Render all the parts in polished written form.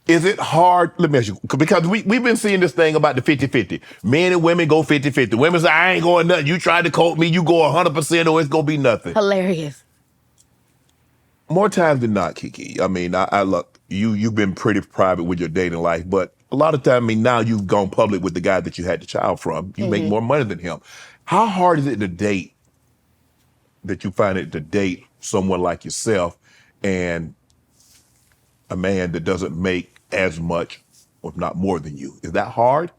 Is it hard? Let me ask you, because we've been seeing this thing about the 50-50. Men and women go 50-50. Women say, I ain't going nothing. You tried to quote me, you go 100% or it's going to be nothing. Hilarious. More times than not, KeKe. I mean, I look, you've been pretty private with your dating life, but a lot of time, I mean, now you've gone public with the guy that you had the child from. You make more money than him. How hard is it to date, that you find it to date someone like yourself and a man that doesn't make as much, if not more than you? Is that hard?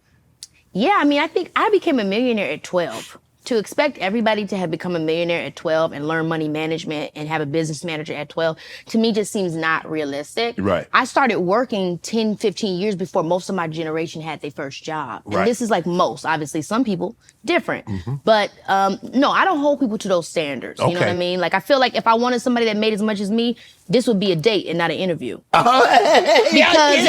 Yeah, I mean, I think I became a millionaire at 12. To expect everybody to have become a millionaire at 12 and learn money management and have a business manager at 12, to me just seems not realistic. Right. I started working 10, 15 years before most of my generation had their first job. And Right. this is like most, obviously some people different. But no, I don't hold people to those standards. You know what I Okay. mean? Like I feel like if I wanted somebody that made as much as me, this would be a date and not an interview. Because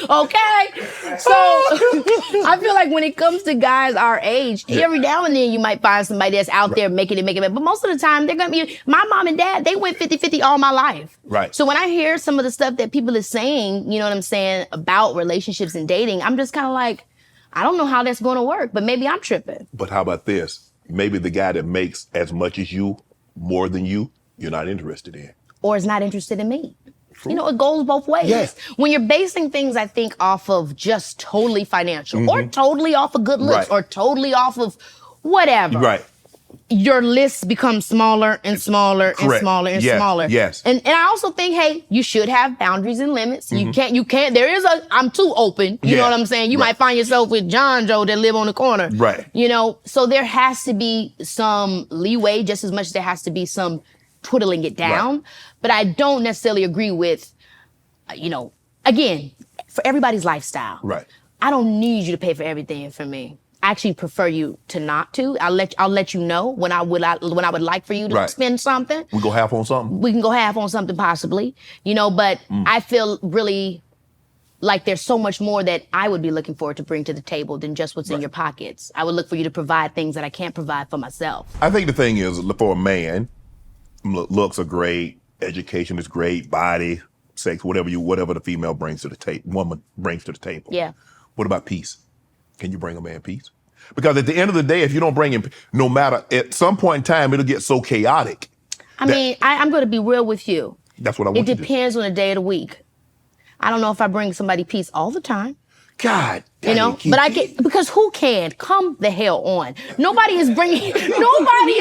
okay. So I feel like when it comes to guys our age, every now and then you might find somebody that's out there making it. But most of the time, they're going to be, my mom and dad, they went 50-50 all my life. Right. So when I hear some of the stuff that people are saying, you know what I'm saying, about relationships and dating, I'm just kind of like, I don't know how that's going to work, but maybe I'm tripping. But how about this? Maybe the guy that makes as much as you, more than you, you're not interested in. Or is not interested in me. You know, it goes both ways. Yes. When you're basing things, I think, off of just totally financial or totally off of good looks Right. or totally off of whatever. Right. Your list becomes smaller and smaller and Correct. smaller and Yes, smaller. yes. And I also think, hey, you should have boundaries and limits. You can't, there is I'm too open. You know Yeah. what I'm saying? You Right. might find yourself with John Joe that live on the corner. Right. You know, so there has to be some leeway just as much as there has to be some twiddling it down. Right. But I don't necessarily agree with, you know, again, for everybody's lifestyle. Right. I don't need you to pay for everything for me. I actually prefer you to not to. I'll let you know when I would like for you to Right. spend something. We go half on something? We can go half on something possibly, you know, but I feel really like there's so much more that I would be looking forward to bring to the table than just what's in your pockets. I would look for you to provide things that I can't provide for myself. I think the thing is, for a man, looks are great, education is great, body, sex, whatever the female brings to the table, woman brings to the table. Yeah. What about peace? Can you bring a man peace? Because at the end of the day, if you don't bring him, no matter, at some point in time, it'll get so chaotic. I mean, I'm going to be real with you. That's what I want It you to do. depends on the day of the week. I don't know if I bring somebody peace all the time. God, You know, but I get, because who can? Come the hell on. Nobody is bringing nobody.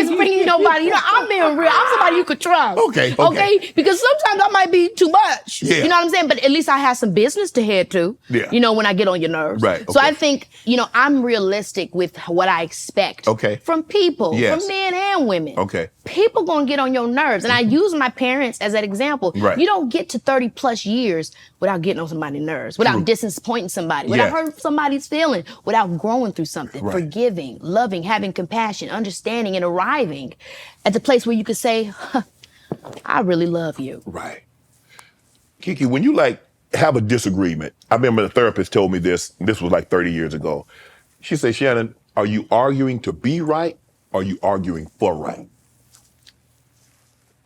You know, I'm being real. I'm somebody you could trust. Okay. Because sometimes I might be too much. Yeah. You know what I'm saying? But at least I have some business to head to. Yeah. You know, when I get on your nerves. Right, So okay. I think, you know, I'm realistic with what I expect. Okay. From people, Yes. from men and women. Okay. People gonna get on your nerves. And I use my parents as that example. Right. You don't get to 30 plus years without getting on somebody's nerves, without True. disappointing somebody, without Yeah. hurting somebody's feeling, without growing through something, Right. forgiving, loving, having compassion, understanding, and arriving at the place where you could say, huh, I really love you. Right. KeKe, when you have a disagreement, I remember the therapist told me this was like 30 years ago. She said, Shannon, are you arguing to be right or are you arguing for right?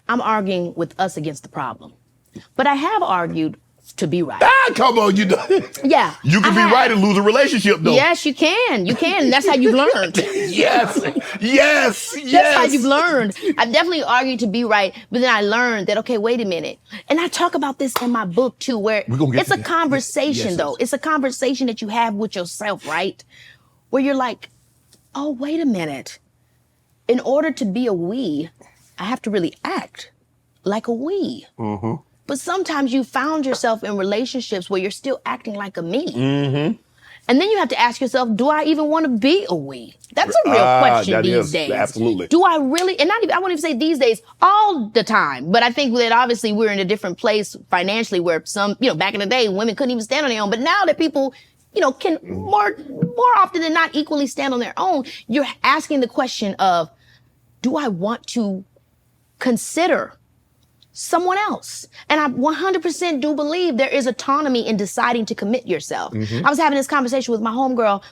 I'm arguing with us against the problem. But I have argued to be right. Ah, come on, you know. Yeah. You can I be have. right and lose a relationship, though. Yes, you can. You can. That's how you've learned. Yes. Yes. That's how you've learned. I definitely argued to be right, but then I learned that, okay, wait a minute. And I talk about this in my book too, where We're gonna get it's to a that. conversation Yes, though. It's a conversation that you have with yourself, right? Where you're like, oh, wait a minute. In order to be a we, I have to really act like a we. Mm-hmm. But sometimes you found yourself in relationships where you're still acting like a me. Mm-hmm. And then you have to ask yourself, do I even want to be a we? That's a real question that these is, days. absolutely. Do I really, and not even, I won't even say these days, all the time. But I think that obviously we're in a different place financially where some, you know, back in the day, women couldn't even stand on their own. But now that people, you know, can more often than not equally stand on their own, you're asking the question of, do I want to consider someone else? And I 100% do believe there is autonomy in deciding to commit yourself. I was having this conversation with my homegirl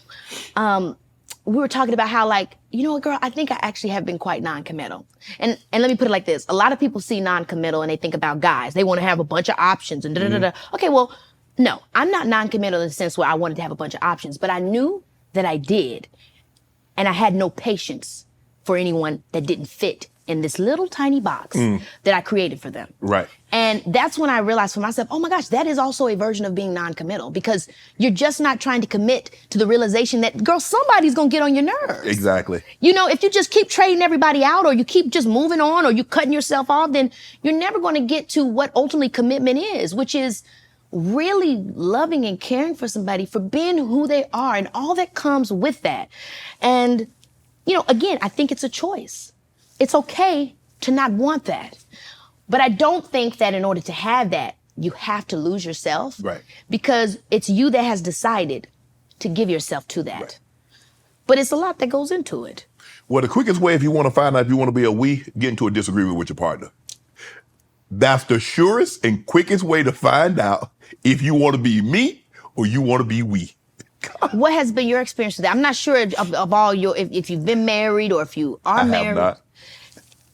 we were talking about how like, you know what, girl, I think I actually have been quite non-committal. And let me put it like this. A lot of people see non-committal and they think about guys. They want to have a bunch of options and da-da-da-da. Okay, well, no, I'm not non-committal in the sense where I wanted to have a bunch of options, but I knew that I did. And I had no patience for anyone that didn't fit in this little tiny box that I created for them. Right. And that's when I realized for myself, oh my gosh, that is also a version of being non-committal, because you're just not trying to commit to the realization that, girl, somebody's gonna get on your nerves. Exactly. You know, if you just keep trading everybody out, or you keep just moving on, or you cutting yourself off, then you're never gonna get to what ultimately commitment is, which is really loving and caring for somebody for being who they are and all that comes with that. And, you know, again, I think it's a choice. It's okay to not want that. But I don't think that in order to have that, you have to lose yourself. Right. Because it's you that has decided to give yourself to that. Right. But it's a lot that goes into it. Well, the quickest way, if you want to find out if you want to be a we, get into a disagreement with your partner. That's the surest and quickest way to find out if you want to be me or you want to be we. What has been your experience with that? I'm not sure of all your, if you've been married or if you are married. I have not.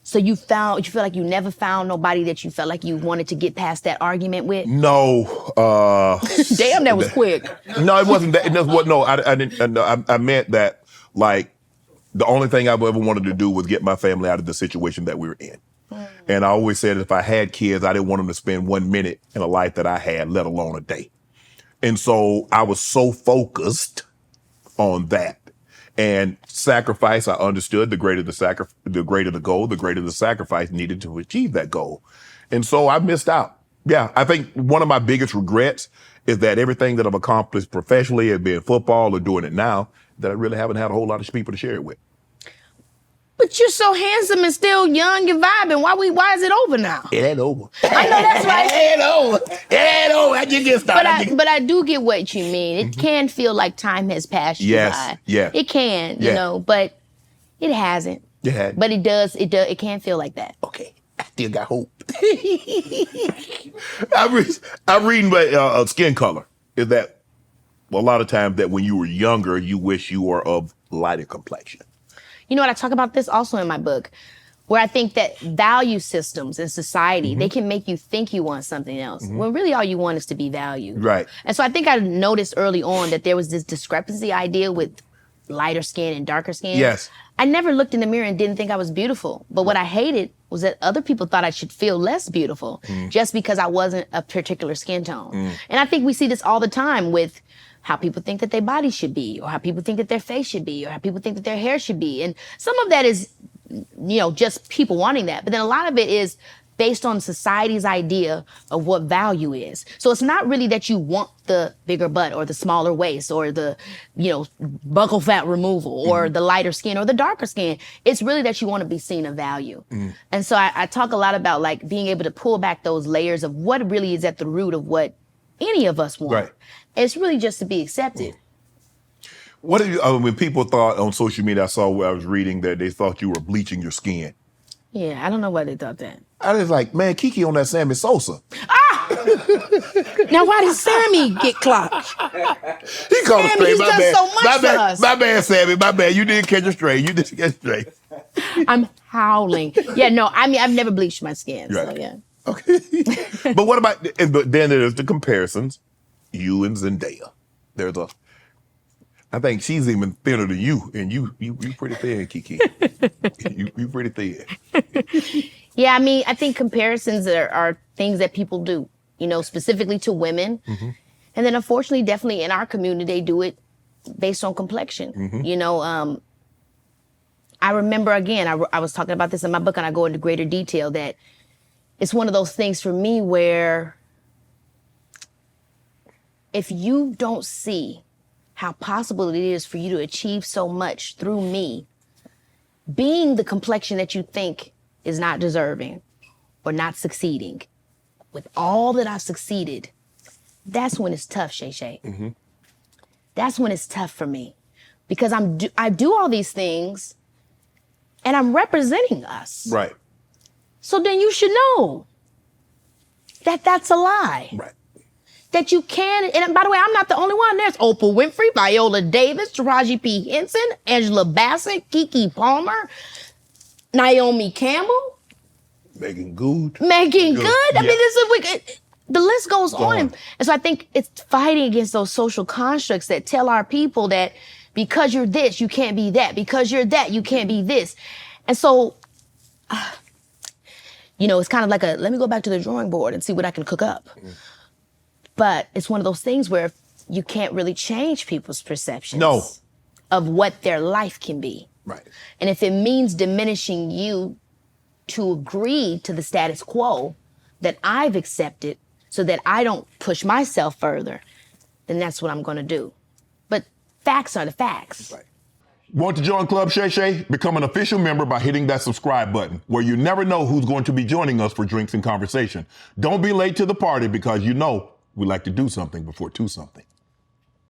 So you feel like you never found nobody that you felt like you wanted to get past that argument with? No. Damn, that was quick. No, it wasn't that. No, I didn't. I meant that, like, the only thing I've ever wanted to do was get my family out of the situation that we were in. And I always said if I had kids, I didn't want them to spend 1 minute in a life that I had, let alone a day. And so I was so focused on that. And sacrifice, I understood the greater the goal, the greater the sacrifice needed to achieve that goal. And so I missed out. Yeah, I think one of my biggest regrets is that everything that I've accomplished professionally, as being football or doing it now, that I really haven't had a whole lot of people to share it with. But you're so handsome and still young and vibing. Why is it over now? It ain't over. I know that's right. It ain't over. It ain't over. I just get started. But I do get what you mean. It can feel like time has passed you by. Yeah. It can, you know, but it hasn't. It hadn't. But it does. It can feel like that. Okay. I still got hope. I'm reading skin color. Is that a lot of times that when you were younger, you wish you were of lighter complexion. You know what? I talk about this also in my book, where I think that value systems in society, they can make you think you want something else, when really all you want is to be valued. Right. And so I think I noticed early on that there was this discrepancy idea with lighter skin and darker skin. Yes. I never looked in the mirror and didn't think I was beautiful. But what I hated was that other people thought I should feel less beautiful just because I wasn't a particular skin tone. And I think we see this all the time with how people think that their body should be, or how people think that their face should be, or how people think that their hair should be. And some of that is, you know, just people wanting that. But then a lot of it is based on society's idea of what value is. So it's not really that you want the bigger butt or the smaller waist or the, you know, buccal fat removal or the lighter skin or the darker skin. It's really that you want to be seen of value. And so I talk a lot about like being able to pull back those layers of what really is at the root of what any of us want. Right. It's really just to be accepted. What do you, when people thought on social media, I saw where I was reading that they thought you were bleaching your skin. Yeah, I don't know why they thought that. I was like, man, KeKe on that Sammy Sosa. Now, why did Sammy get clocked? He called Sammy, it straight. he's My done bad. so much My for bad. us. My bad, Sammy. My bad. You didn't catch it straight. You didn't catch it straight. I'm howling. Yeah, no, I mean, I've never bleached my skin. Right. So, yeah. Okay. But what about, but then there's the comparisons. You and Zendaya. There's I think she's even thinner than you, and you pretty thin, KeKe. you pretty thin. Yeah, I mean, I think comparisons are things that people do, you know, specifically to women. And then unfortunately, definitely in our community, they do it based on complexion. You know, I remember, again, I was talking about this in my book, and I go into greater detail, that it's one of those things for me where if you don't see how possible it is for you to achieve so much through me, being the complexion that you think is not deserving or not succeeding, with all that I've succeeded, that's when it's tough, Shay Shay. That's when it's tough for me, because I do all these things and I'm representing us. Right. So then you should know that that's a lie. Right. that you can, and by the way, I'm not the only one. There's Oprah Winfrey, Viola Davis, Taraji P. Henson, Angela Bassett, KeKe Palmer, Naomi Campbell, Megan Good. Megan Good. I mean, the list goes Go on. on. And so I think it's fighting against those social constructs that tell our people that because you're this, you can't be that. Because you're that, you can't be this. And so, it's kind of like let me go back to the drawing board and see what I can cook up. But it's one of those things where you can't really change people's perceptions of what their life can be. Right. And if it means diminishing you to agree to the status quo that I've accepted so that I don't push myself further, then that's what I'm going to do. But facts are the facts. Right. Want to join Club Shay Shay? Become an official member by hitting that subscribe button, where you never know who's going to be joining us for drinks and conversation. Don't be late to the party, because we like to do something before two something.